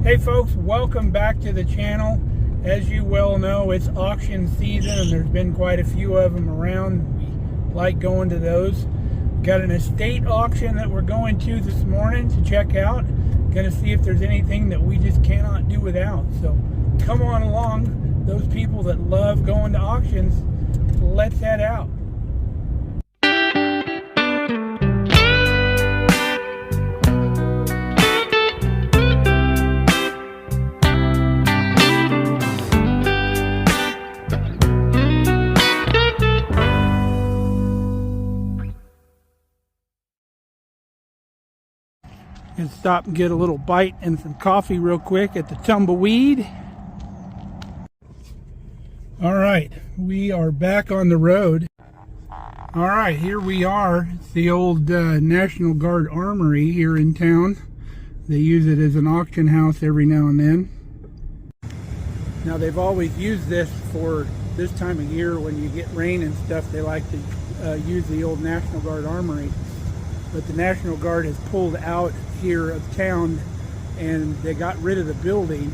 Hey folks, welcome back to the channel. As you well know, it's auction season and there's been quite a few of them around. We like going to those. Got an estate auction that we're going to this morning to check out. Gonna see if there's anything that we just cannot do without. So come on along, those people that love going to auctions, let's head out. And stop and get a little bite and some coffee real quick at the Tumbleweed. All right, we are back on the road. All right, here we are. It's the old National Guard Armory here in town. They use it as an auction house every now and then. Now they've always used this for this time of year when you get rain and stuff. They like to use the old National Guard Armory. But the National Guard has pulled out here of town and they got rid of the building,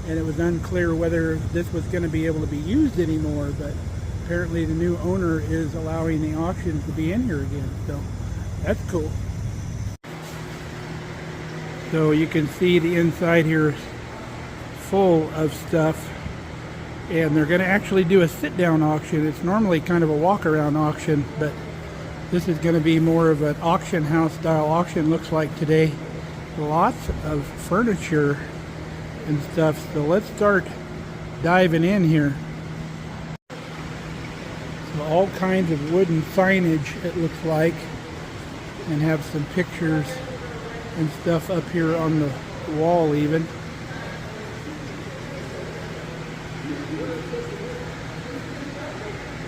and it was unclear whether this was going to be able to be used anymore, but apparently the new owner is allowing the auctions to be in here again, so that's cool. So you can see the inside here is full of stuff, and they're going to actually do a sit-down auction. It's normally kind of a walk-around auction, but this is going to be more of an auction house style auction, looks like today. Lots of furniture and stuff. So let's start diving in here. So all kinds of wooden signage, it looks like, and have some pictures and stuff up here on the wall even.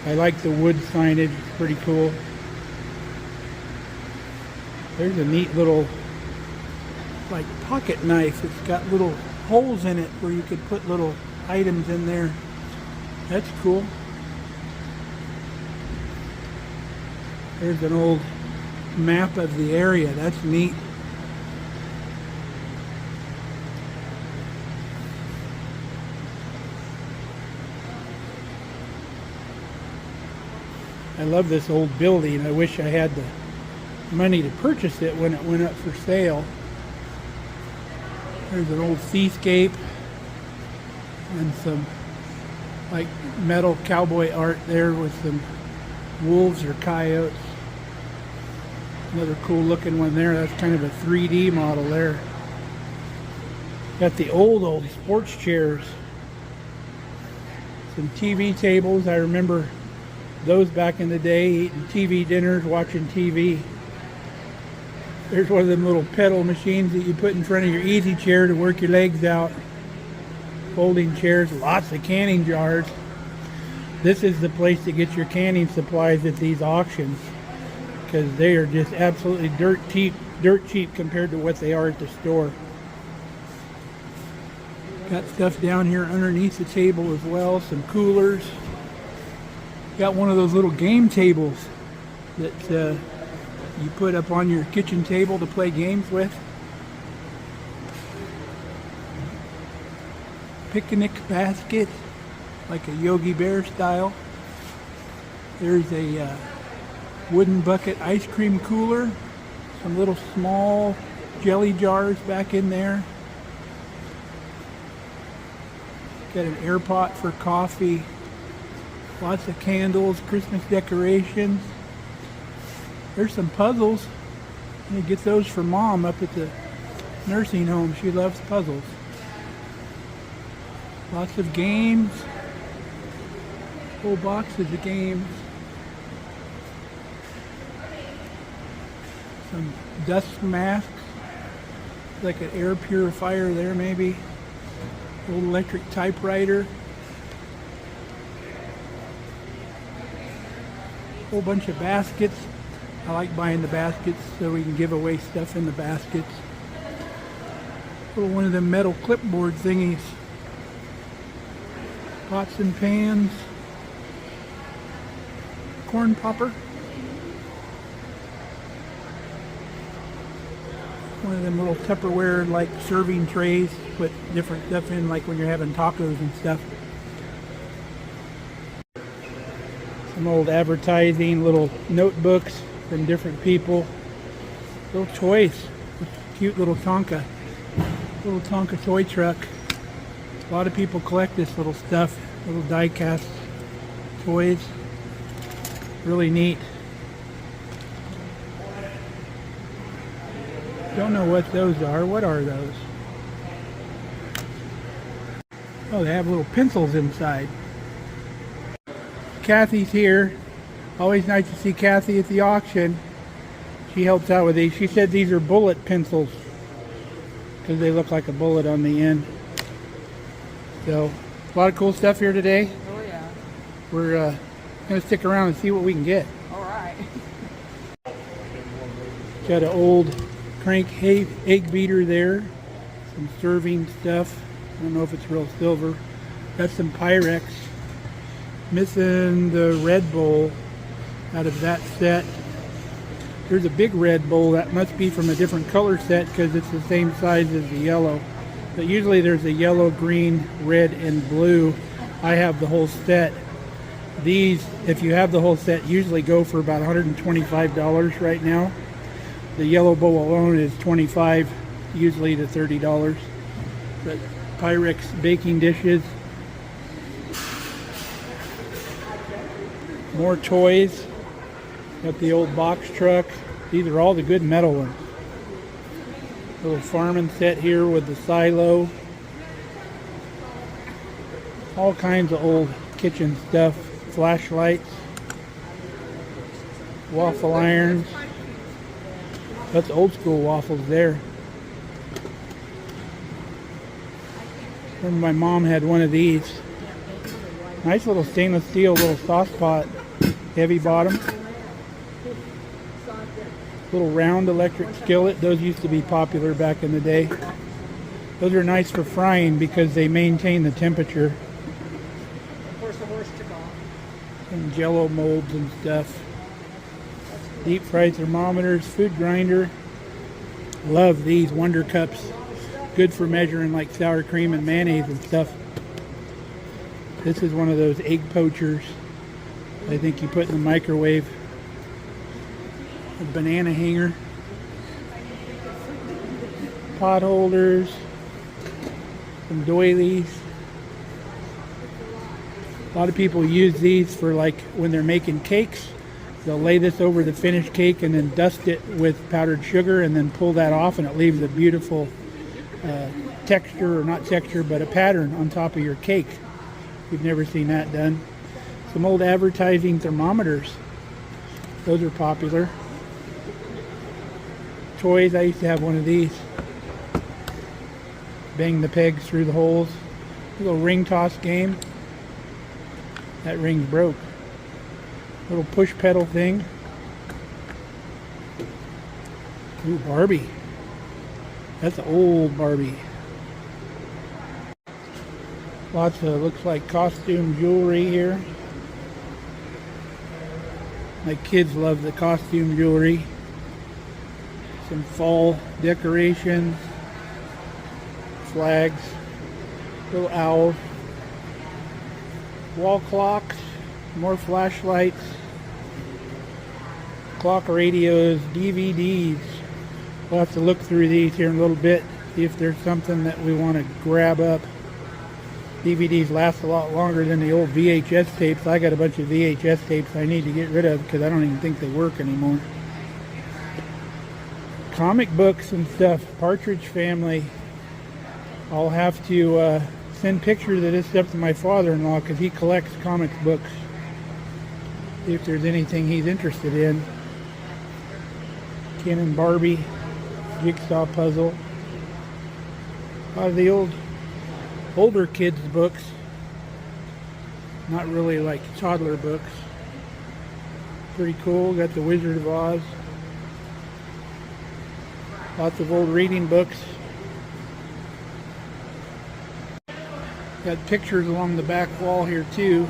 I like the wood signage, it's pretty cool. There's a neat little, like, pocket knife. It's got little holes in it where you could put little items in there. That's cool. There's an old map of the area. That's neat. I love this old building. I wish I had the money to purchase it when it went up for sale. There's an old seascape and some like metal cowboy art there with some wolves or coyotes. Another cool looking one there. That's kind of a 3D model there. Got the old sports chairs. Some TV tables. I remember those back in the day, eating TV dinners, watching TV. There's one of them little pedal machines that you put in front of your easy chair to work your legs out. Folding chairs, lots of canning jars. This is the place to get your canning supplies at these auctions, because they are just absolutely dirt cheap compared to what they are at the store. Got stuff down here underneath the table as well, some coolers. Got one of those little game tables that you put up on your kitchen table to play games with. Picnic basket, like a Yogi Bear style. There's a wooden bucket ice cream cooler. Some little small jelly jars back in there. Got an air pot for coffee. Lots of candles, Christmas decorations. There's some puzzles. You get those for Mom up at the nursing home. She loves puzzles. Lots of games. Whole boxes of games. Some dust masks. Like an air purifier there maybe. Old electric typewriter. Whole bunch of baskets. I like buying the baskets so we can give away stuff in the baskets. Little one of them metal clipboard thingies. Pots and pans. Corn popper. One of them little Tupperware like serving trays, put different stuff in, like when you're having tacos and stuff. Some old advertising, little notebooks from different people. Little toys. Cute little Tonka toy truck. A lot of people collect this little stuff, little die-cast toys. Really neat. Don't know what those are. What are those? Oh, they have little pencils inside. Kathy's here. Always nice to see Kathy at the auction. She helps out with these. She said these are bullet pencils because they look like a bullet on the end. So, a lot of cool stuff here today. Oh yeah. We're going to stick around and see what we can get. All right. Got an old crank egg beater there. Some serving stuff. I don't know if it's real silver. Got some Pyrex. Missing the red bowl out of that set. There's a big red bowl that must be from a different color set because it's the same size as the yellow. But usually there's a yellow, green, red, and blue. I have the whole set. These, if you have the whole set, usually go for about $125 right now. The yellow bowl alone is $25, usually to $30. But Pyrex baking dishes. More toys. Got the old box truck. These are all the good metal ones. Little farming set here with the silo. All kinds of old kitchen stuff. Flashlights. Waffle irons. That's old school waffles there. Remember my mom had one of these. Nice little stainless steel little sauce pot. Heavy bottom. Little round electric skillet. Those used to be popular back in the day. Those are nice for frying because they maintain the temperature. Some jello molds and stuff. Deep fry thermometers, food grinder. Love these Wonder Cups. Good for measuring like sour cream and mayonnaise and stuff. This is one of those egg poachers. I think you put in the microwave. A banana hanger. Pot holders. Some doilies. A lot of people use these for like when they're making cakes. They'll lay this over the finished cake and then dust it with powdered sugar and then pull that off, and it leaves a beautiful texture, or not texture, but a pattern on top of your cake. You've never seen that done. Some old advertising thermometers. Those are popular. Toys, I used to have one of these. Bang the pegs through the holes. A little ring toss game. That ring's broke. Little push pedal thing. Ooh, Barbie. That's an old Barbie. Lots of, looks like costume jewelry here. My kids love the costume jewelry. Some fall decorations. Flags. Little owl. Wall clocks. More flashlights. Clock radios. DVDs. We'll have to look through these here in a little bit. See if there's something that we want to grab up. DVDs last a lot longer than the old VHS tapes. I got a bunch of VHS tapes I need to get rid of because I don't even think they work anymore. Comic books and stuff. Partridge Family. I'll have to send pictures of this stuff to my father-in-law because he collects comic books. See if there's anything he's interested in. Ken and Barbie. Jigsaw puzzle. A lot of the older kids' books. Not really like toddler books. Pretty cool. Got the Wizard of Oz. Lots of old reading books. Got pictures along the back wall here too.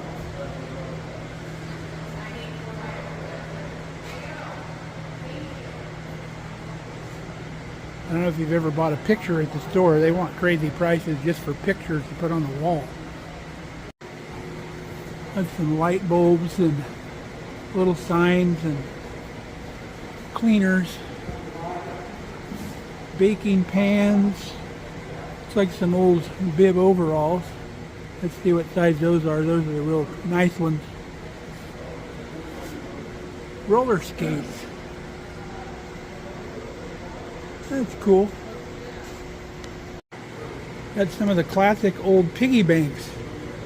don't know if you've ever bought a picture at the store. They want crazy prices just for pictures to put on the wall. That's some light bulbs and little signs and cleaners. Baking pans. Looks like some old bib overalls. Let's see what size those are. Those are the real nice ones. Roller skates. That's cool. Got some of the classic old piggy banks.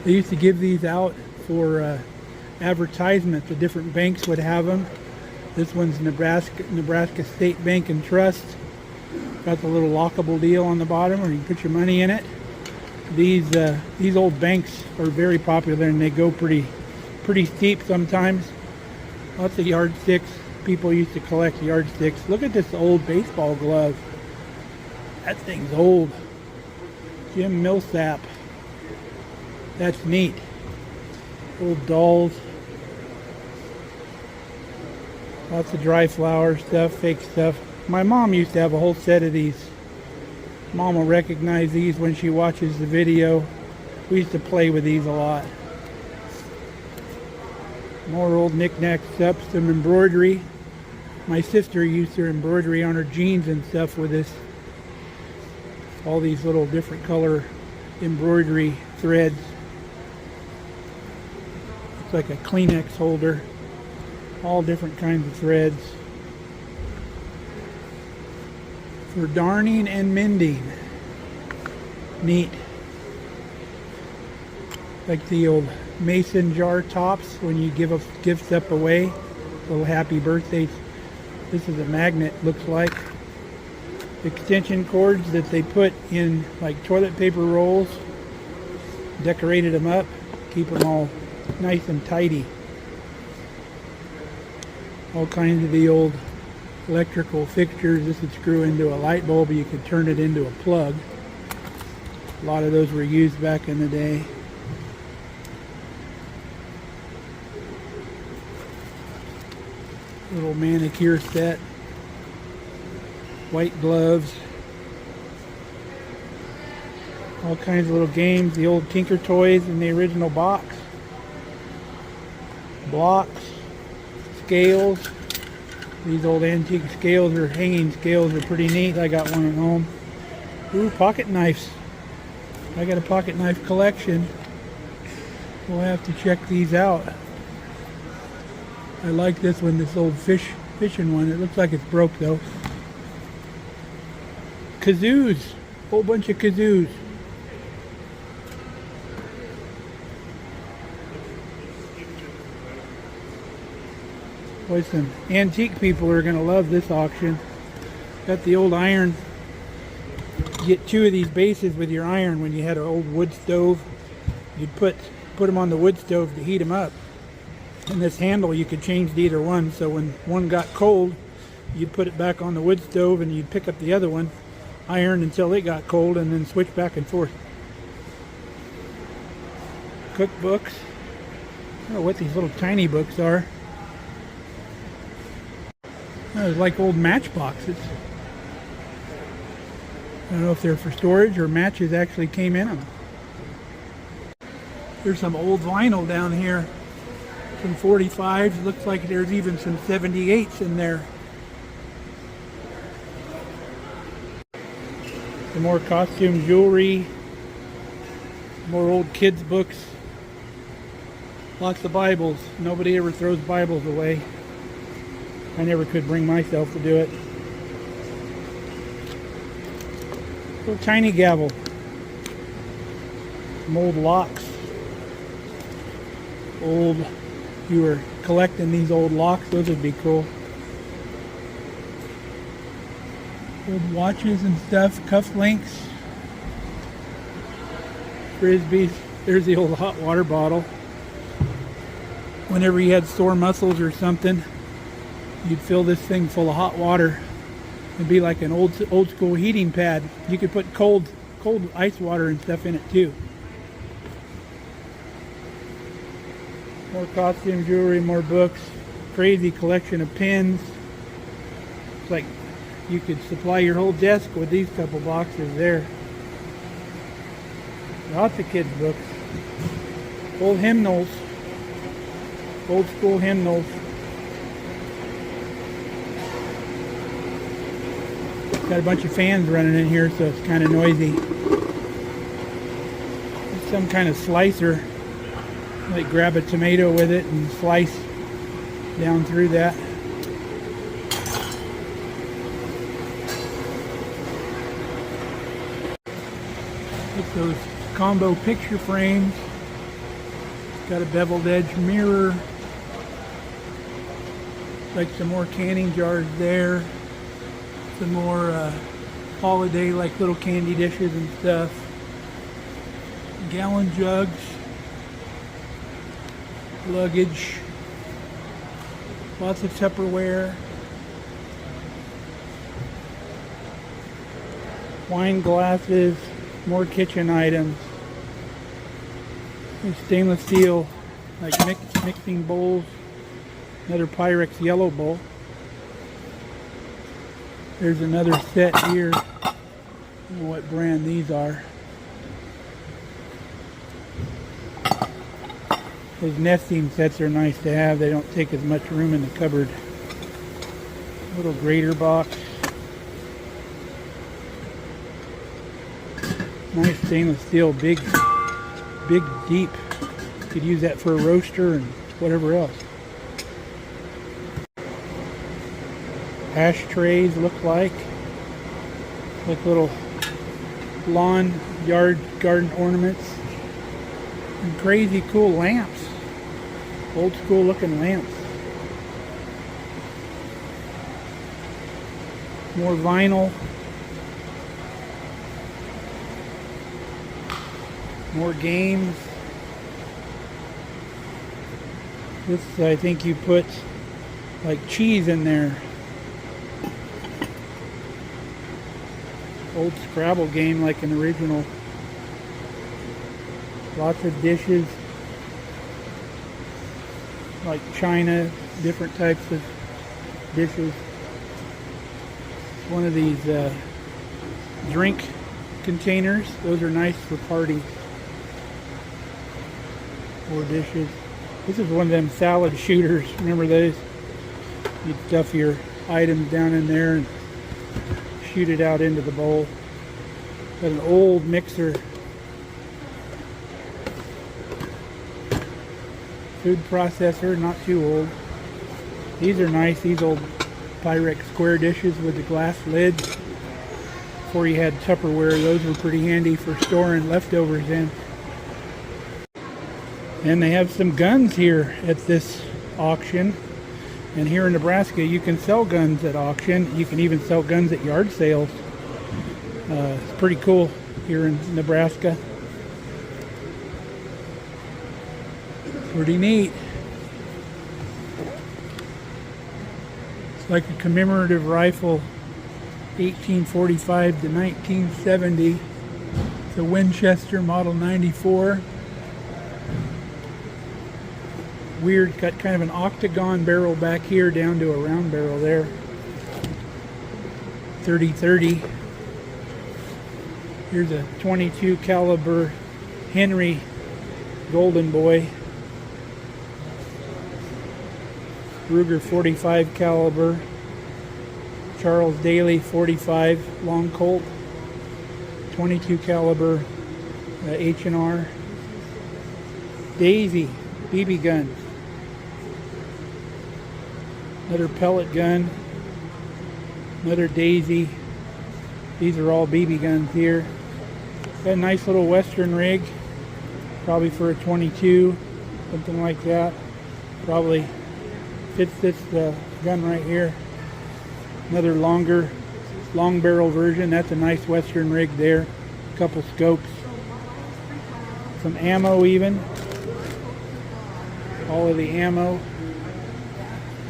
They used to give these out for advertisement. The different banks would have them. This one's Nebraska State Bank and Trust. Got the little lockable deal on the bottom where you can put your money in it. These old banks are very popular and they go pretty steep sometimes. Lots of yardsticks. People used to collect yardsticks. Look at this old baseball glove. That thing's old. Jim Millsap. That's neat. Old dolls. Lots of dry flower stuff, fake stuff. My mom used to have a whole set of these. Mom will recognize these when she watches the video. We used to play with these a lot. More old knick-knack stuff, some embroidery. My sister used her embroidery on her jeans and stuff with this. All these little different color embroidery threads. Looks like a Kleenex holder. All different kinds of threads. For darning and mending. Neat. Like the old mason jar tops when you give stuff away. Little happy birthdays. This is a magnet, looks like. Extension cords that they put in like toilet paper rolls. Decorated them up. Keep them all nice and tidy. All kinds of the old electrical fixtures. This would screw into a light bulb. You could turn it into a plug. A lot of those were used back in the day. Little manicure set. White gloves. All kinds of little games. The old Tinker Toys in the original box. Blocks. Scales. These old antique scales or hanging scales are pretty neat. I got one at home. Ooh, pocket knives. I got a pocket knife collection. We'll have to check these out. I like this one, this old fishing one. It looks like it's broke though. Kazoos. Whole bunch of kazoos. Boy, some antique people are going to love this auction. Got the old iron. Get two of these bases with your iron when you had an old wood stove. You'd put them on the wood stove to heat them up. And this handle you could change to either one. So when one got cold, you'd put it back on the wood stove and you'd pick up the other one, iron until it got cold, and then switch back and forth. Cookbooks. I don't know what these little tiny books are. They're like old matchboxes. I don't know if they're for storage or matches actually came in them. There's some old vinyl down here. Some 45s. Looks like there's even some 78s in there. Some more costume jewelry. More old kids books. Lots of Bibles. Nobody ever throws Bibles away. I never could bring myself to do it. Little tiny gavel. Some old locks. Old, if you were collecting these old locks, those would be cool. Old watches and stuff, cufflinks. Frisbees. There's the old hot water bottle. Whenever you had sore muscles or something, you'd fill this thing full of hot water. It'd be like an old school heating pad. You could put cold ice water and stuff in it too. More costume jewelry, more books. Crazy collection of pins. It's like You could supply your whole desk with these couple boxes there. Lots of kids' books. Old hymnals. Old school hymnals. Got a bunch of fans running in here, so it's kind of noisy. It's some kind of slicer. Like grab a tomato with it and slice down through that. It's those combo picture frames. It's got a beveled edge mirror. Like some more canning jars there. Some more holiday like little candy dishes and stuff. Gallon jugs. Luggage. Lots of Tupperware. Wine glasses. More kitchen items. There's stainless steel like mixing bowls. Another Pyrex yellow bowl. There's another set here. I don't know what brand these are. Those nesting sets are nice to have. They don't take as much room in the cupboard. Little grater box. Nice stainless steel, big, deep. You could use that for a roaster and whatever else. Ashtrays look like little lawn, yard, garden ornaments. And crazy cool lamps. Old school looking lamps. More vinyl. More games. This, I think you put like cheese in there. Old Scrabble game like an original. Lots of dishes. Like china, different types of dishes. One of these drink containers. Those are nice for parties. More dishes. This is one of them salad shooters. Remember those? You stuff your items down in there and shoot it out into the bowl. Got an old mixer. Food processor, not too old. These are nice. These old Pyrex square dishes with the glass lids. Before you had Tupperware, those were pretty handy for storing leftovers in. And they have some guns here at this auction. And here in Nebraska, you can sell guns at auction. You can even sell guns at yard sales. It's pretty cool here in Nebraska. Pretty neat. It's like a commemorative rifle, 1845 to 1970. It's a Winchester Model 94. Weird, got kind of an octagon barrel back here down to a round barrel there. 30-30. Here's a 22 caliber Henry Golden Boy. Ruger 45 caliber. Charles Daly 45 long Colt. 22 caliber H&R. Daisy BB gun. Another pellet gun. Another Daisy. These are all BB guns here. Got a nice little Western rig. Probably for a 22. Something like that. Probably fits this gun right here. Another long barrel version. That's a nice Western rig there. A couple scopes. Some ammo even. All of the ammo.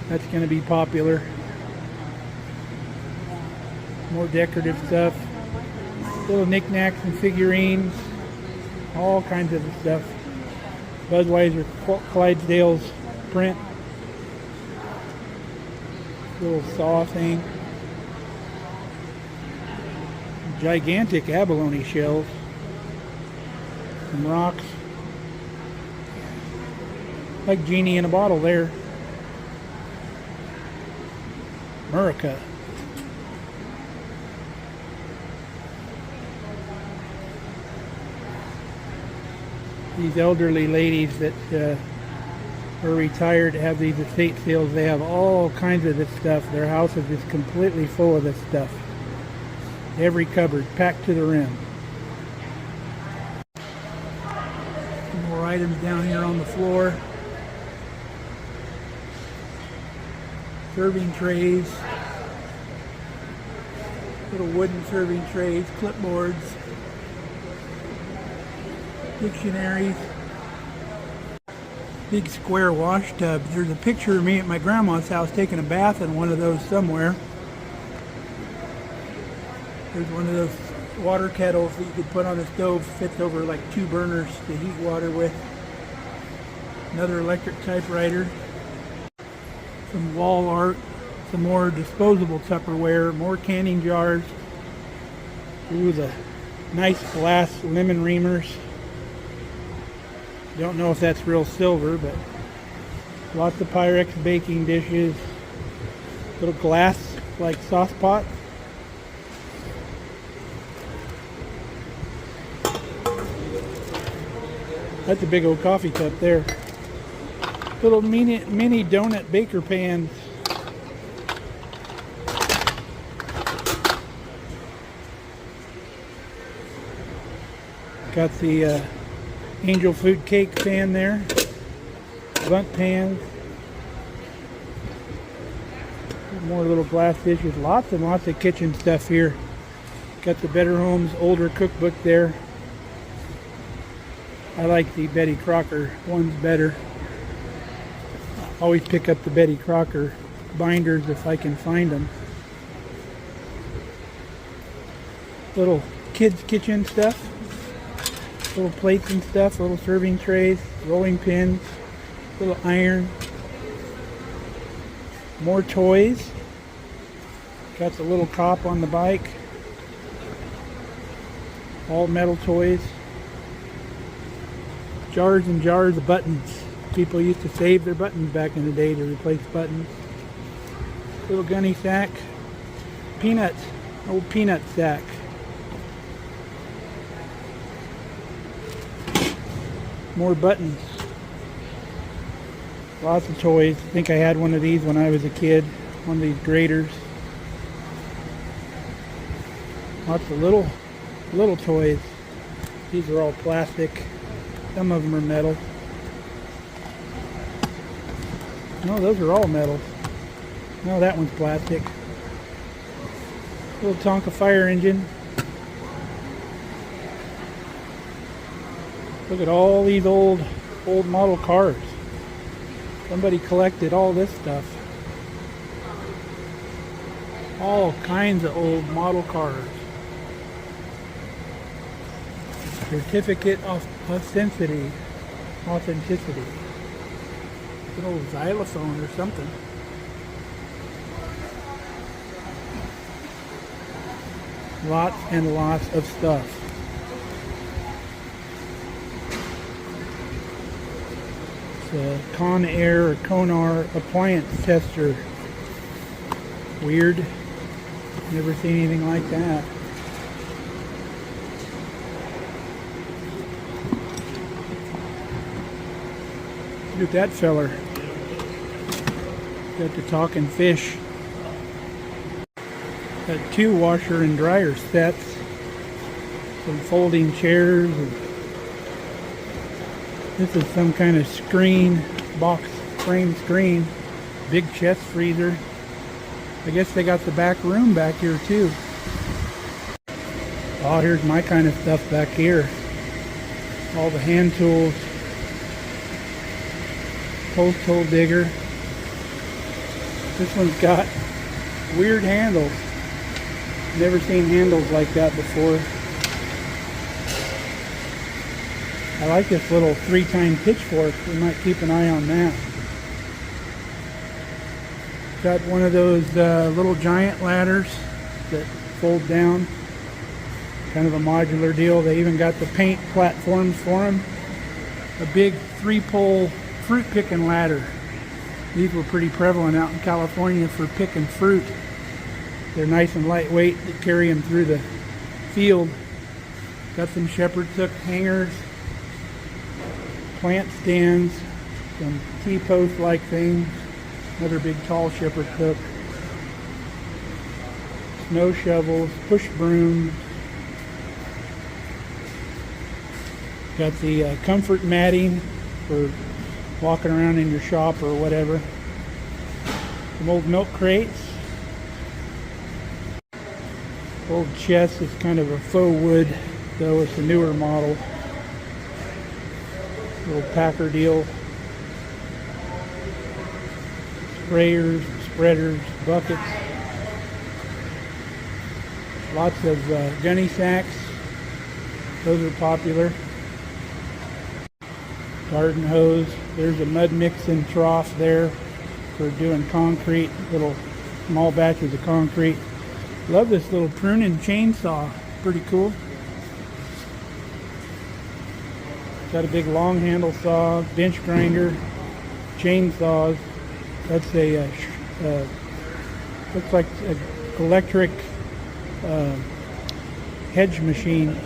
That's going to be popular. More decorative stuff. Little knickknacks and figurines. All kinds of stuff. Budweiser Clydesdale's print. Little saw thing. Gigantic abalone shells. Some rocks. Like genie in a bottle there. America. These elderly ladies that are retired have these estate sales. They have all kinds of this stuff. Their house is just completely full of this stuff. Every cupboard packed to the rim. Some more items down here on the floor. Serving trays. Little wooden serving trays, clipboards. Dictionaries, big square wash tubs. There's a picture of me at my grandma's house taking a bath in one of those somewhere. There's one of those water kettles that you could put on the stove, fits over like 2 burners to heat water with. Another electric typewriter. Some wall art, some more disposable Tupperware, more canning jars. Ooh, the nice glass lemon reamers. Don't know if that's real silver, but lots of Pyrex baking dishes. Little glass like sauce pot. That's a big old coffee cup there. Little mini donut baker pans. Got the angel food cake pan there. Bunt pans. More little glass dishes. Lots and lots of kitchen stuff here. Got the Better Homes older cookbook there. I like the Betty Crocker ones better. Always pick up the Betty Crocker binders if I can find them. Little kids kitchen stuff. Little plates and stuff, little serving trays, rolling pins, little iron. More toys. Got the little cop on the bike. All metal toys. Jars and jars of buttons. People used to save their buttons back in the day to replace buttons. Little gunny sack. Peanuts. Old peanut sack. More buttons. Lots of toys. I think I had one of these when I was a kid. One of these graters. Lots of little toys. These are all plastic. Some of them are metal. No, those are all metal. No, that one's plastic. Little Tonka fire engine. Look at all these old model cars. Somebody collected all this stuff. All kinds of old model cars. Certificate of authenticity. An old xylophone or something. Lots and lots of stuff. It's a Conair or Conar appliance tester. Weird. Never seen anything like that. Look at that feller. Got the talking fish. Got 2 washer and dryer sets. Some folding chairs. And this is some kind of screen, box frame screen. Big chest freezer. I guess they got the back room back here too. Oh, here's my kind of stuff back here. All the hand tools. Post hole digger. This one's got weird handles. Never seen handles like that before. I like this little 3-tine pitchfork. We might keep an eye on that. Got one of those little giant ladders that fold down. Kind of a modular deal. They even got the paint platforms for them. A big 3-pole fruit picking ladder. These were pretty prevalent out in California for picking fruit. They're nice and lightweight to carry them through the field. Got some shepherd's hook hangers, plant stands, some T-post like things, another big tall shepherd's hook, snow shovels, push brooms. Got the comfort matting for walking around in your shop or whatever. Some old milk crates. Old chest is kind of a faux wood, though it's a newer model. Little packer deal. Sprayers, spreaders, buckets. Lots of gunny sacks. Those are popular. Garden hose. There's a mud mixing trough there for doing concrete, little small batches of concrete. Love this little pruning chainsaw. Pretty cool. Got a big long handle saw, bench grinder, chainsaws. That's a looks like an electric hedge machine.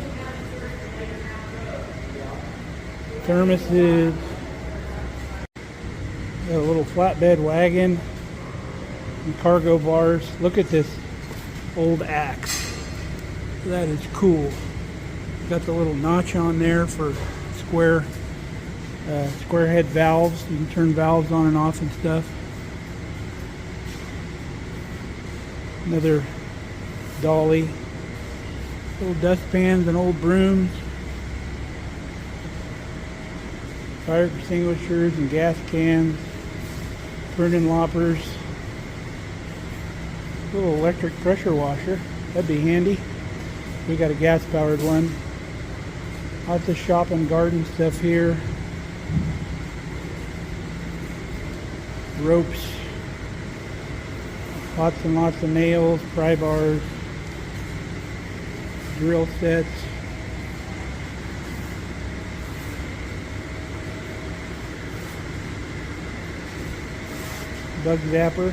Thermoses. Got a little flatbed wagon and cargo bars. Look at this old axe. That is cool. Got the little notch on there for square head valves. You can turn valves on and off and stuff. Another dolly. Little dustpans and old brooms. Fire extinguishers and gas cans. Pruning loppers. Little electric pressure washer. That'd be handy. We got a gas powered one. Lots of shop and garden stuff here. Ropes. Lots and lots of nails, pry bars, drill sets. Bug zapper,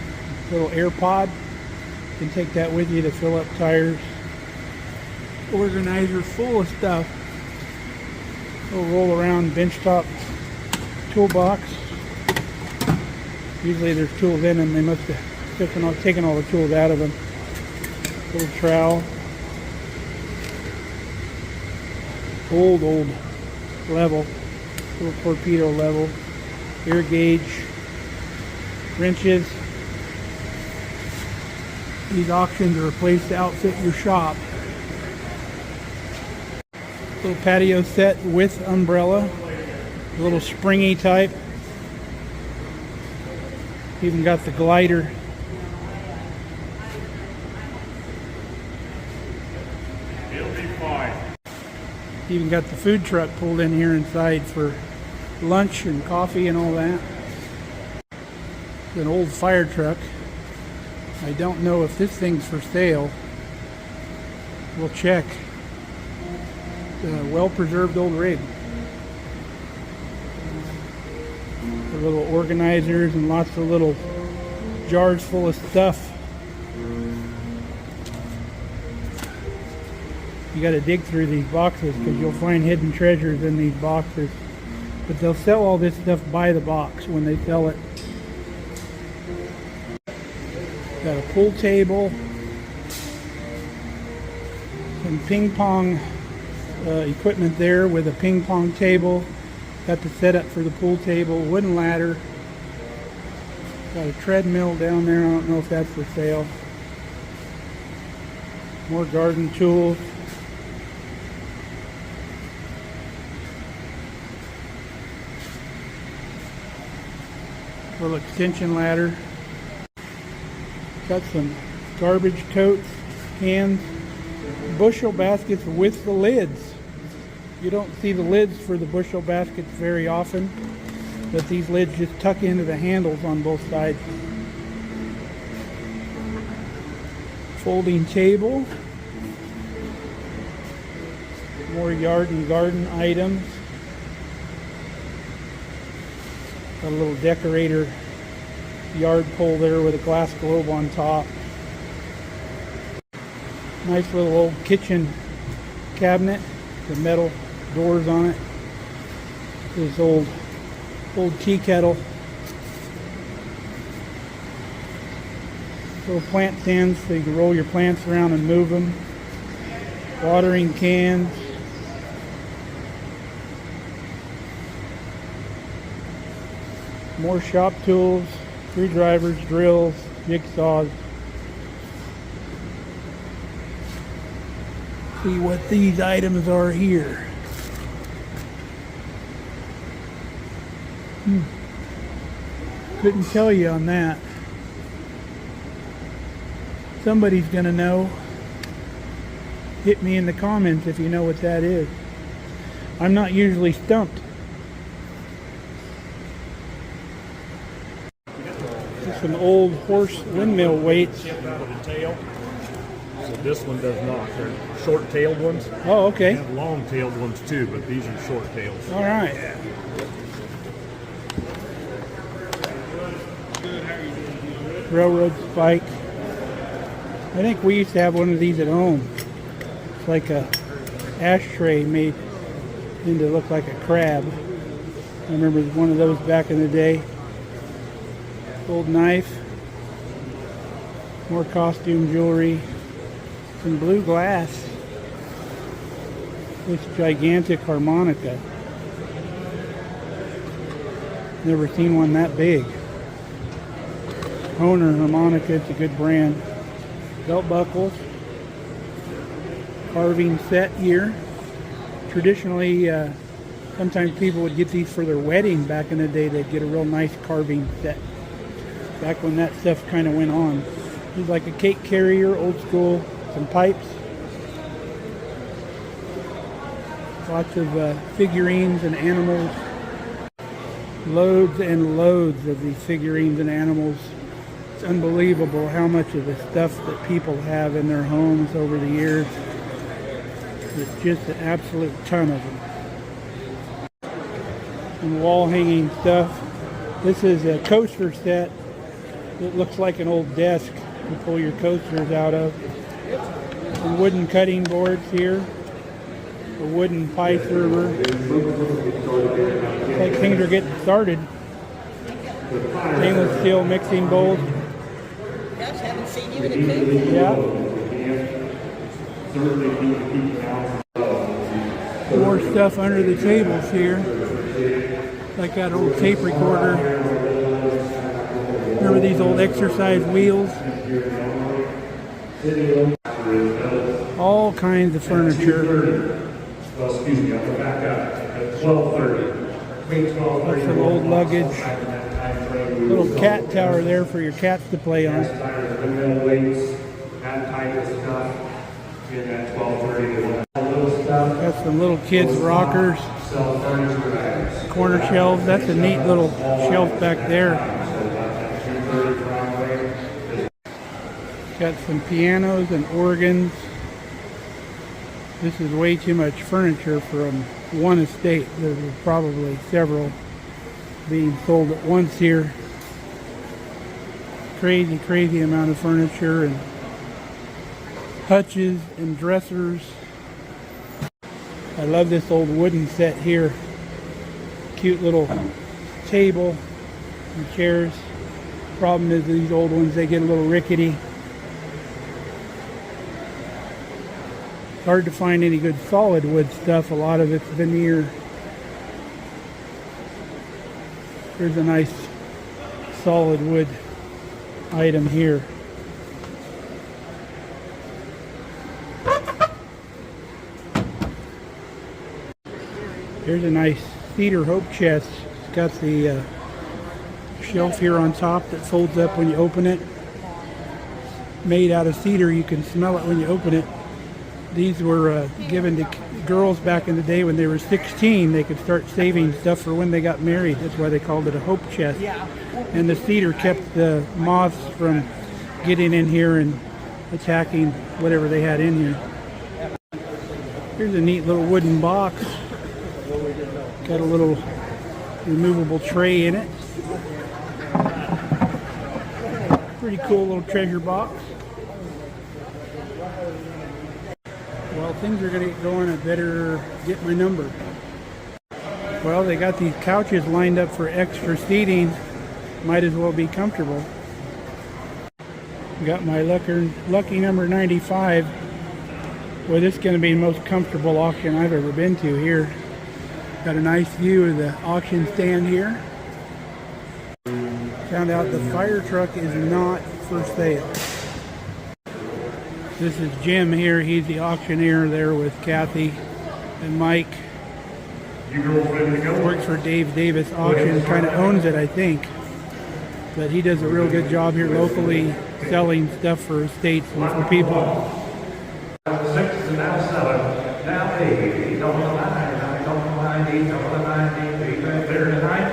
little air pod. You can take that with you to fill up tires. Organizer full of stuff. Little roll around benchtop toolbox. Usually there's tools in them. They must have taken all the tools out of them. Little trowel. Old level. Little torpedo level. Air gauge. Wrenches. These auctions are a place to outfit your shop. Little patio set with umbrella. A little springy type. Even got the glider. Even got the food truck pulled in here inside for lunch and coffee and all that. An old fire truck. I don't know if this thing's for sale. We'll check. Well-preserved old rig. The little organizers and lots of little jars full of stuff. You got to dig through these boxes because you'll find hidden treasures in these boxes. But they'll sell all this stuff by the box when they sell it. Got a pool table, some ping pong equipment there with a ping pong table. Got the setup for the pool table, wooden ladder. Got a treadmill down there. I don't know if that's for sale. More garden tools. Little extension ladder. Got some garbage totes, cans, bushel baskets with the lids. You don't see the lids for the bushel baskets very often, but these lids just tuck into the handles on both sides. Folding table. More yard and garden items. Got a little decorator yard pole there with a glass globe on top. Nice little old kitchen cabinet, the metal doors on it. This old tea kettle. Little plant stands so you can roll your plants around and move them. Watering cans. More shop tools, screwdrivers, drills, jigsaws. See what these items are here. Couldn't tell you on that. Somebody's gonna know. Hit me in the comments if you know what that is. I'm not usually stumped. Some old horse windmill weights. So this one does not. They're short-tailed ones. Oh, okay. They have long-tailed ones too, but these are short-tails. All right. Railroad spike. I think we used to have one of these at home. It's like a ashtray made into look like a crab. I remember one of those back in the day. Old knife. More costume jewelry. Some blue glass. This gigantic harmonica. Never seen one that big. Honer harmonica, it's a good brand. Belt buckles. Carving set here. Traditionally, sometimes people would get these for their wedding back in the day. They'd get a real nice carving set. Back when that stuff kind of went on. He's like a cake carrier, old school, some pipes. Lots of figurines and animals. Loads and loads of these figurines and animals. It's unbelievable how much of the stuff that people have in their homes over the years. It's just an absolute ton of them. And wall hanging stuff. This is a coaster set. It looks like an old desk to pull your coasters out of. Some wooden cutting boards here. A wooden pie server. Looks like things are getting started. Stainless steel mixing bowls. Gosh, haven't seen you in a coop. Yeah. More stuff under the tables here. Like that old tape recorder. Remember these old exercise wheels? All kinds of furniture. Excuse me, I'll go back up at 12:30. Some old luggage. Little cat tower there for your cats to play on. Got some little kids rockers. Corner shelves. That's a neat little shelf back there. Got some pianos and organs. This is way too much furniture from one estate. There were probably several being sold at once here. Crazy amount of furniture and hutches and dressers. I love this old wooden set here. Cute little table and chairs. Problem is these old ones, they get a little rickety. It's hard to find any good solid wood stuff. A lot of it's veneer. Here's a nice solid wood item here. Here's a nice cedar hope chest. It's got the shelf here on top that folds up when you open it. Made out of cedar, you can smell it when you open it. These were given to girls back in the day when they were 16. They could start saving stuff for when they got married. That's why they called it a hope chest. Yeah. And the cedar kept the moths from getting in here and attacking whatever they had in here. Here's a neat little wooden box. Got a little removable tray in it. Pretty cool little treasure box. Well, things are going to get going. I better get my number. Well, they got these couches lined up for extra seating. Might as well be comfortable. Got my lucky number 95. Well, this is going to be the most comfortable auction I've ever been to here. Got a nice view of the auction stand here. Found out the fire truck is not for sale. This is Jim here. He's the auctioneer there with Kathy and Mike. You girls ready to go? Works for Dave Davis Auction. Kind of owns it, I think. But he does a real good job here locally selling stuff for estates and for people. 6 and now 7, now 8, double 9, double 9, double 9, there tonight,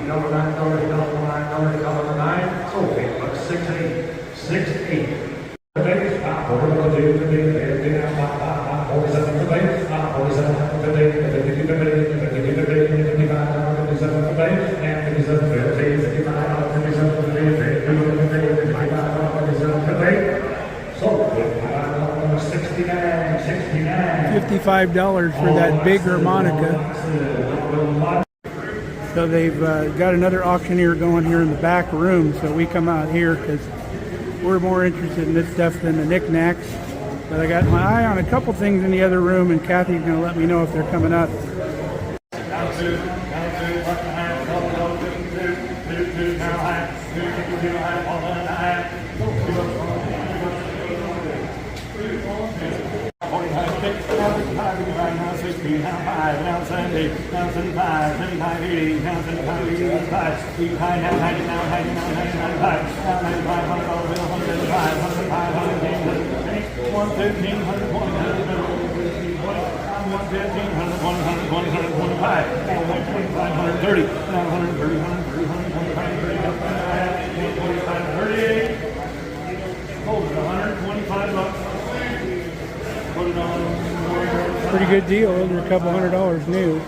double 9, double 9, so but 6 8, 6 8. We're going to do today, 47 today, 47 today, 50 today, 55, 57 today, and 57 today, 55, 57 today, 55, 57 today. So, $55 for that big harmonica. So they've got another auctioneer going here in the back room, so we come out here because we're more interested in this stuff than the knickknacks. But I got my eye on a couple things in the other room, and Kathy's going to let me know if they're coming up. Pretty good deal, under a couple $100 new.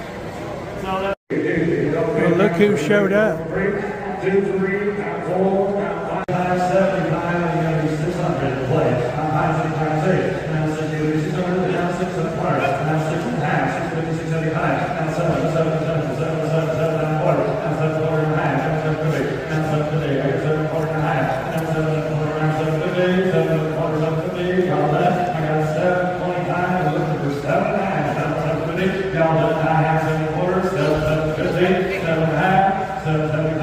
Well, look who showed up. 2, 3, 4, 5, 7, 9, 600 play. 5, 6, now 600, now 6 and a quarter, now 6 and a half, 650, 675, now 7, 7, 7, 7, 7, 7 and a quarter, now 7 quarter and a half, now 7 50, now 7 50, 7 quarter and a half, now 7 quarter, now 7 50, 7 quarter, 7 50, all that. I got 7, 25, looking for 7 and a half, 7, 7 50, y'all done I have 7 quarters, 7, 7 50, 7 and a half, 7, 75,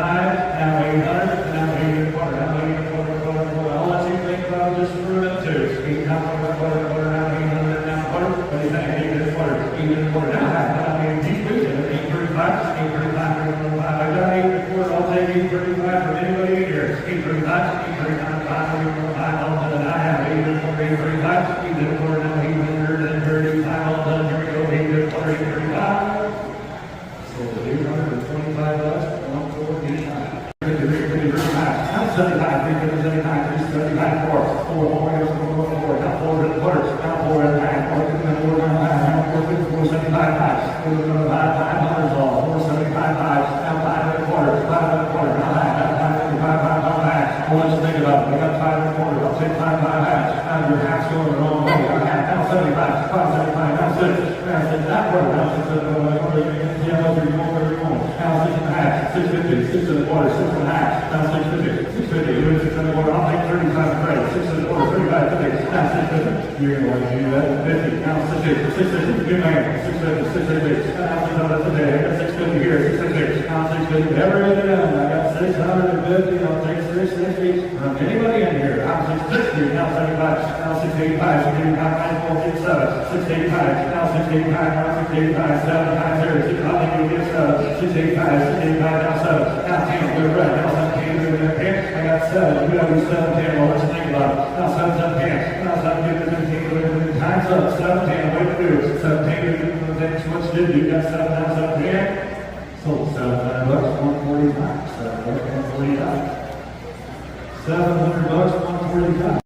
now 800, now 8 and a quarter, now 8 and a quarter, quarter. I'll let you think about just for a minute too. 8 now, quarter, quarter, now 800, now quarter. What do you think? 8 and a quarter, 8 and a quarter, now half, now 8 deep, 835, 835, I got 8 and a quarter, I'll take 835 from anybody here. 835, 835, 5, all done, I have 8 and a quarter, 835, 8 and a quarter, now 835, all done, here we go, 8 and a quarter, 835. So $825, 149. 75, 375, 375, 4, 4, 4, now 4 and a quarter, now 4 and a half, 4 and a half, 4, 75, 5, 500 all, 475, 5, now 5 and a quarter, 5 and a quarter, now half, 5, 5 and a half. Well, let's think about it. We got 5 and a quarter, I'll take 5 and a half. Now your half's going the wrong way. Now 75, 575, now 6, now 6, that quarter, now 6 and a quarter, yeah, where you going, where you going? Now 6 and a half, 650, 6 and a quarter, 6 and a half, now 650, 650, you're 6 and a quarter, I'll take 35 and credit, 6 and a quarter, 35, 50, now 650, you're going to want to do that, 50, now 650, 650, good man, 650, 650, now 600 today, I got 650 here, 650, now 650, everybody done, I got 650, I'll take 660, anybody in here, I'm 660, now 75, now 685, 685, 685, now 685, 7 times here, 6 how many you get 7, 685, now 7, now 10, we're right, now 17, we're in there, I got 7, we got 7, 10, well, let's think about it, now 7, 7, 10, now 7, 15, we're times up, 7, 10, way to do, 17, what's did you got 7, now 7, 10, so $700, 145, $700, 145. $700, 145.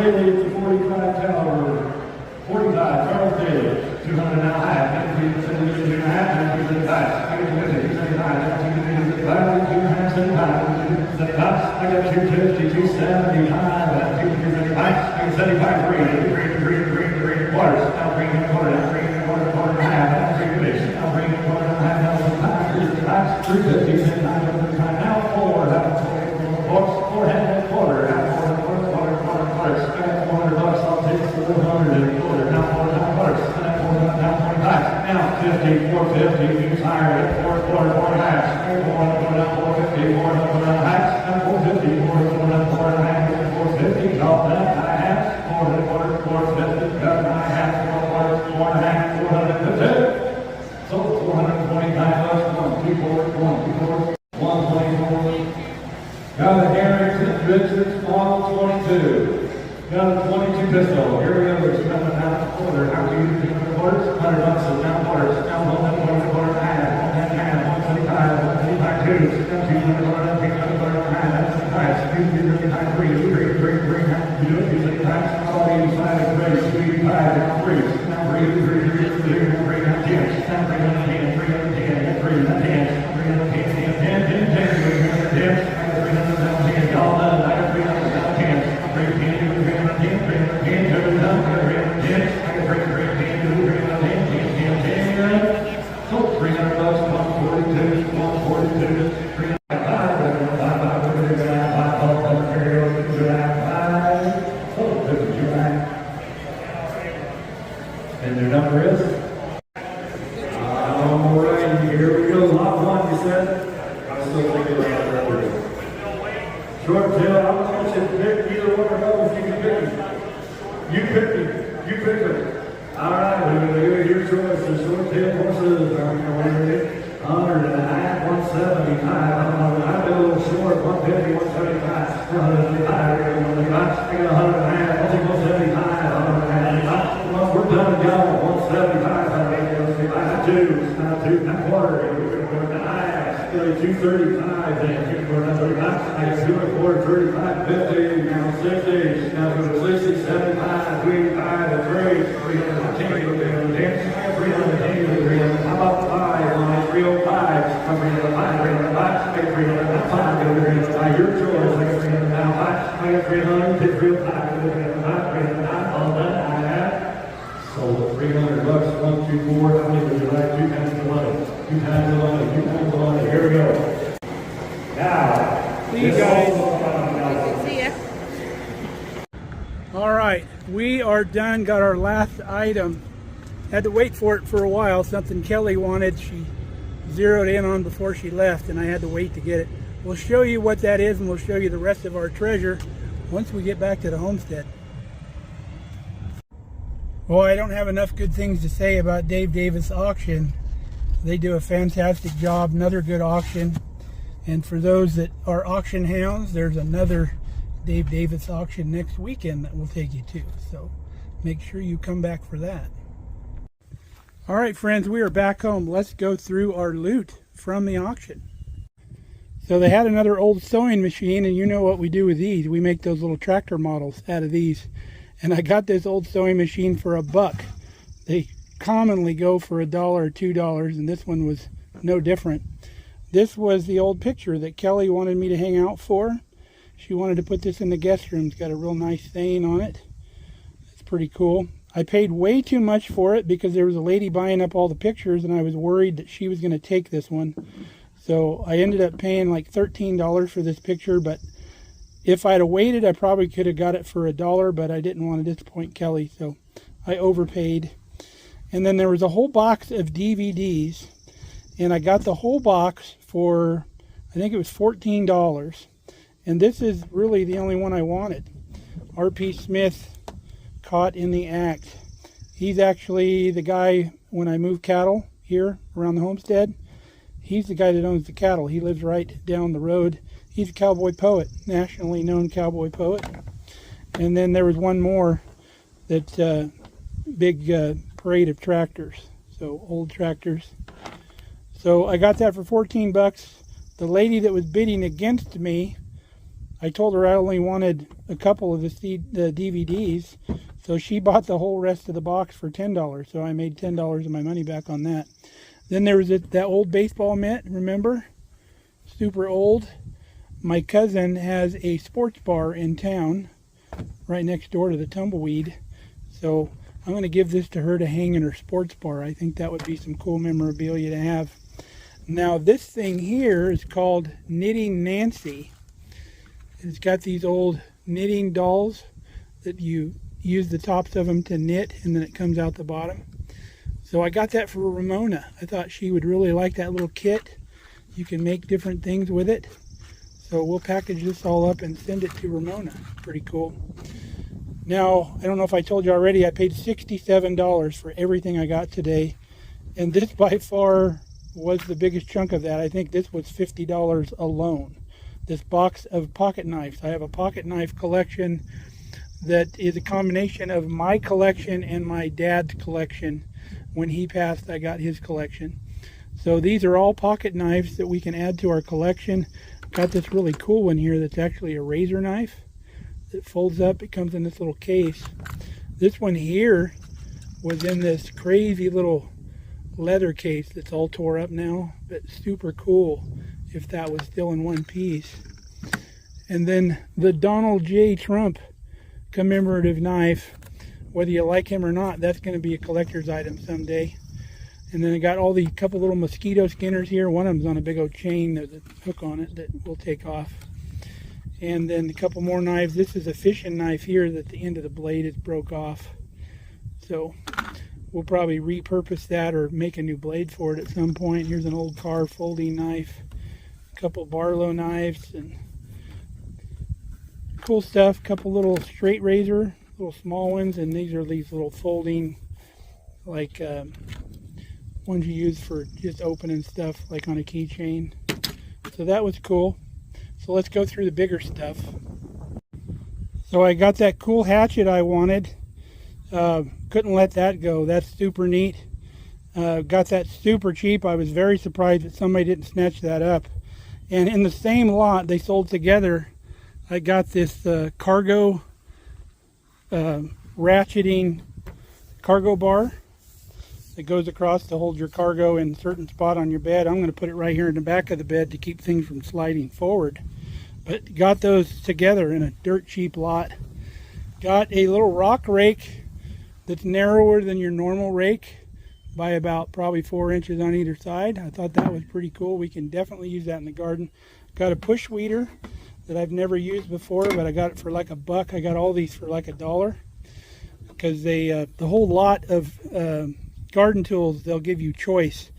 Daly, it's a 45 caliber. 45, Charles Daly, 200 now high, 1972 half, 1975, 1975, 1975, 1975, I got 250, 275, 275, I got 75 green quarters, now green and quarter, now green and quarter, quarter and a half, now green fish, now green and quarter and a half, now 350, 10, 9, now 4, now 4 head and quarter, now quarter, I got 400 bucks, I'll take 400 and a quarter, now 400 bucks, now 25, now 50, 450, new tire, 4 quarter, 4 and a half, 4 down 450, 4 down a half, now 450, 4 down 4 and a half, 450, drop that, I have, 4 and a quarter, 450, cut my half, 4 quarters, 4 and a half, 450, so 425 bucks, 1, 2 quarters, 1, 2 quarters, 124, got a Harrington Richards Model 22. Got a 22 pistol. Here we go. We're coming down the quarter. How do you do the quarters? 100 bucks. Down quarters. Down 1 quarter, half. 125, 125, 2. Down 200, 100, 100, 100, 2, 3, half. You do it. You say times. 85, 3, 5, down 3. Down 3, 3, down 10. Down 3, 10, 3, 10, 3, 10, 3, 10, 3, 10, 10, 10, 10, 10, 10. And their number is? All right, here we go. Lot 1, you said? I'm still thinking about that. Short tail, I want you to pick either one of those. You can pick them. You pick them. You pick them. All right, we're going to do your choice. The short tail horses are going to 100 and a half, 175. I do a little short, 150, 175, 155, 155. I got 100 and a half, I'll take 175, 100 and a half. We're done and gone. 175. I got 2, not quarter. We're going to high. 235. Then we're going to 35. I got 2 and a quarter, 35, 50. Now 60. Now go to 60, 75, 25, and 3. 310. 310. How about 5? 305. I'm bringing the 5. 305. 305. Your choice. I got 300 now. I got 300. 305. 305. All that I have. So 300 bucks, 1, 2, 4, how many would you like? 2 times the money. 2 times the money. 2 times the money. Here we go. Now, see you guys. See ya. All right, we are done. Got our last item. Had to wait for it for a while. Something Kelly wanted. She zeroed in on before she left, and I had to wait to get it. We'll show you what that is, and we'll show you the rest of our treasure once we get back to the homestead. Well, I don't have enough good things to say about Dave Davis Auction. They do a fantastic job, another good auction. And for those that are auction hounds, there's another Dave Davis auction next weekend that we'll take you to. So make sure you come back for that. All right, friends, we are back home. Let's go through our loot from the auction. So they had another old sewing machine, and you know what we do with these. We make those little tractor models out of these. And I got this old sewing machine for $1. They commonly go for $1 or $2, and this one was no different. This was the old picture that Kelly wanted me to hang out for. She wanted to put this in the guest room. It's got a real nice saying on it. It's pretty cool. I paid way too much for it because there was a lady buying up all the pictures, and I was worried that she was going to take this one. So I ended up paying like $13 for this picture, but if I'd have waited, I probably could have got it for $1, but I didn't want to disappoint Kelly, so I overpaid. And then there was a whole box of DVDs, and I got the whole box for, I think it was $14. And this is really the only one I wanted. R.P. Smith, Caught in the Act. He's actually the guy, when I move cattle here around the homestead, he's the guy that owns the cattle. He lives right down the road. He's a cowboy poet, nationally known cowboy poet. And then there was one more, that big parade of tractors, so old tractors. So I got that for 14 bucks. The lady that was bidding against me, I told her I only wanted a couple of the DVDs. So she bought the whole rest of the box for $10. So I made $10 of my money back on that. Then there was that old baseball mitt, remember? Super old. My cousin has a sports bar in town right next door to the Tumbleweed. So I'm going to give this to her to hang in her sports bar. I think that would be some cool memorabilia to have. Now this thing here is called Knitting Nancy. It's got these old knitting dolls that you use the tops of them to knit, and then it comes out the bottom. So I got that for Ramona. I thought she would really like that little kit. You can make different things with it. So we'll package this all up and send it to Ramona. Pretty cool. Now, I don't know if I told you already, I paid $67 for everything I got today. And this by far was the biggest chunk of that. I think this was $50 alone. This box of pocket knives. I have a pocket knife collection that is a combination of my collection and my dad's collection. When he passed, I got his collection. So these are all pocket knives that we can add to our collection. Got this really cool one here that's actually a razor knife that folds up. It comes in this little case. This one here was in this crazy little leather case that's all tore up now, but super cool if that was still in one piece. And then the Donald J. Trump commemorative knife, whether you like him or not, that's going to be a collector's item someday. And then I got all the couple little mosquito skinners here. One of them's on a big old chain. There's a hook on it that will take off. And then a couple more knives. This is a fishing knife here that the end of the blade is broke off. So we'll probably repurpose that or make a new blade for it at some point. Here's an old car folding knife. A couple Barlow knives and cool stuff. Couple little straight razor, little small ones. And these are these little folding, like ones you use for just opening stuff, like on a keychain. So that was cool. So let's go through the bigger stuff. So I got that cool hatchet I wanted. Couldn't let that go. That's super neat. Got that super cheap. I was very surprised that somebody didn't snatch that up. And in the same lot they sold together, I got this cargo ratcheting cargo bar that goes across to hold your cargo in a certain spot on your bed. I'm going to put it right here in the back of the bed to keep things from sliding forward. But got those together in a dirt cheap lot. Got a little rock rake that's narrower than your normal rake by about probably 4 inches on either side. I thought that was pretty cool. We can definitely use that in the garden. Got a push weeder that I've never used before, but I got it for like $1. I got all these for like $1 because they the whole lot of garden tools, they'll give you choice,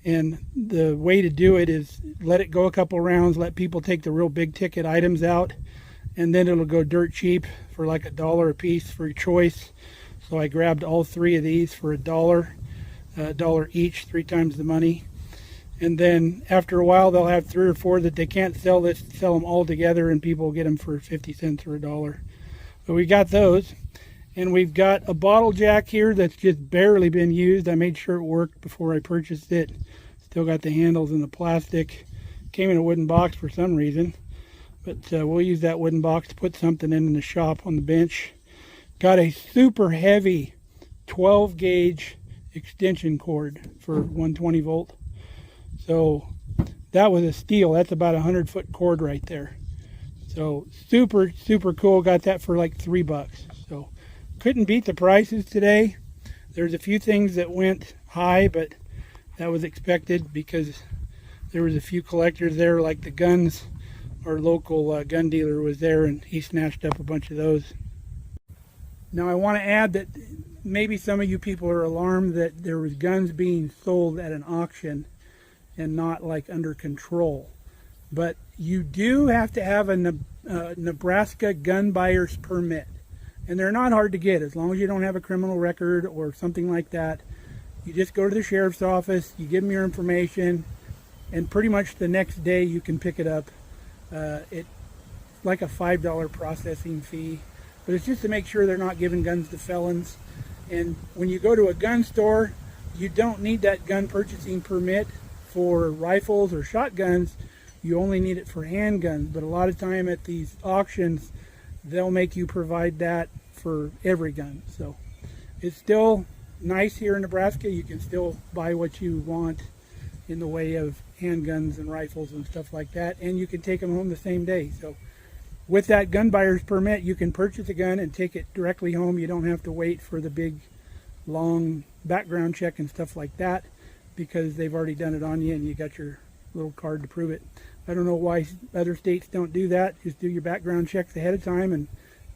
and the way to do it is let it go a couple rounds, let people take the real big ticket items out, and then it'll go dirt cheap for like $1 a piece for your choice. So I grabbed all 3 of these for $1, $1 each, 3 times the money. And then after a while they'll have 3 or 4 that they can't sell them all together, and people will get them for 50 cents or $1. So we got those. And we've got a bottle jack here that's just barely been used. I made sure it worked before I purchased it. Still got the handles and the plastic. Came in a wooden box for some reason. But we'll use that wooden box to put something in the shop on the bench. Got a super heavy 12 gauge extension cord for 120 volt. So that was a steal. That's about a 100-foot cord right there. So super, super cool. Got that for like $3. So couldn't beat the prices today. There's a few things that went high, but that was expected because there was a few collectors there, like the guns. Our local gun dealer was there, and he snatched up a bunch of those. Now I want to add that maybe some of you people are alarmed that there was guns being sold at an auction and not like under control. But you do have to have a Nebraska gun buyer's permit. And they're not hard to get as long as you don't have a criminal record or something like that. You just go to the sheriff's office, you give them your information, and pretty much the next day you can pick it up. It's like a $5 processing fee, but it's just to make sure they're not giving guns to felons. And when you go to a gun store, you don't need that gun purchasing permit for rifles or shotguns. You only need it for handguns. But a lot of time at these auctions, they'll make you provide that for every gun. So it's still nice here in Nebraska. You can still buy what you want in the way of handguns and rifles and stuff like that, and you can take them home the same day. So with that gun buyer's permit, you can purchase a gun and take it directly home. You don't have to wait for the big long background check and stuff like that, because they've already done it on you and you got your little card to prove it. I don't know why other states don't do that. Just do your background checks ahead of time and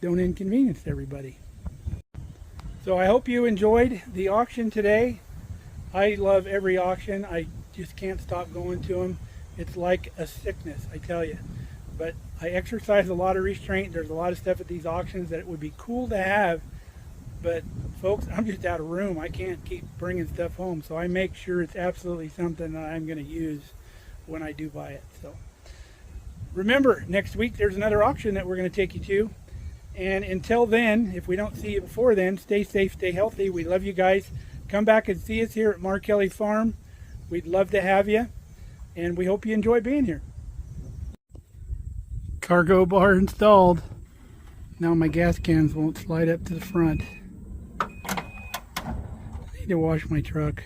don't inconvenience everybody. So I hope you enjoyed the auction today. I love every auction. I just can't stop going to them. It's like a sickness, I tell you. But I exercise a lot of restraint. There's a lot of stuff at these auctions that it would be cool to have, but folks, I'm just out of room. I can't keep bringing stuff home, so I make sure it's absolutely something that I'm going to use when I do buy it. So remember, next week there's another auction that we're going to take you to. And until then, if we don't see you before then, stay safe, stay healthy. We love you guys. Come back and see us here at Markelly Farm. We'd love to have you, and we hope you enjoy being here. Cargo bar installed. Now my gas cans won't slide up to the front. I need to wash my truck.